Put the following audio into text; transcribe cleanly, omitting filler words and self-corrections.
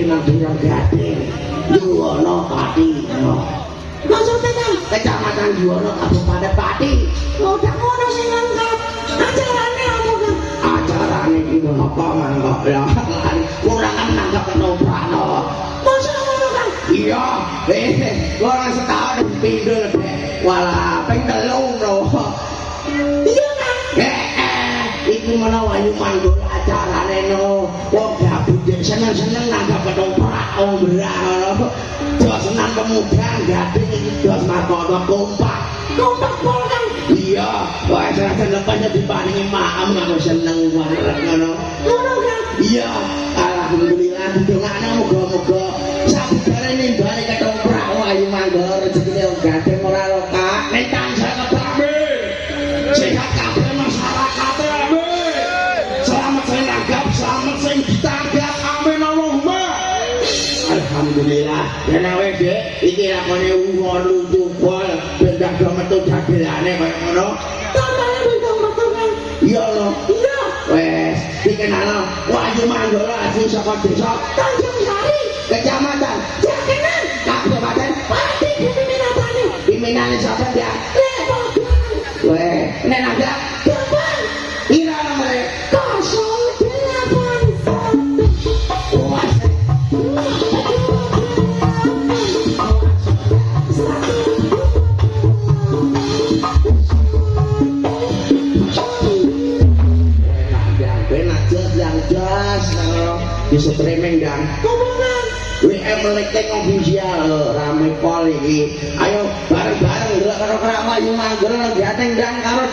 nang Durang Gading Yuwono Pati maksudnya kan kecamatan Yuwono Kabupaten Pati udah ngono sing lengkap acarane apa kan acarane iki apa mangkok ya kurang nanggap ketoprak no masa ngono kan iya orang setahun pindul walah ping 3 no iya kan iki menawa ayu manggul acarane no wong gabut seneng-seneng nanggap ketoprak ombrang ngono jos senang pemuda gading iki jos markono kompak pol kan iya wae seneng lepasnya diparingi maem aku seneng banget ngono kan iya alhamdulillah didongakno muga-muga sabare nimbali ketoprak ayu manggul rezekine wong gading ora lokak nek tansah keprame sehat kabeh masyarakat amin selamat sing nanggap selamat sing ditanggap amin Allahumma alhamdulillah yen awake Dek iki lakone wolu jupol bendak do metu dagelane kaya ngono tambane bendak metu kan iya lho iya wes dikenal Wahyu Manggala asli saka desa Tanjung Sari kecamatan Jakenan Kabupaten Pati pimpinane sapa ya weh nek nanggap gampang ira nomere 08 di streaming dan komungan WM Lekeng official rame pol iki ayo bareng-bareng ndelok karo Wahyu Manggala Gading dan karo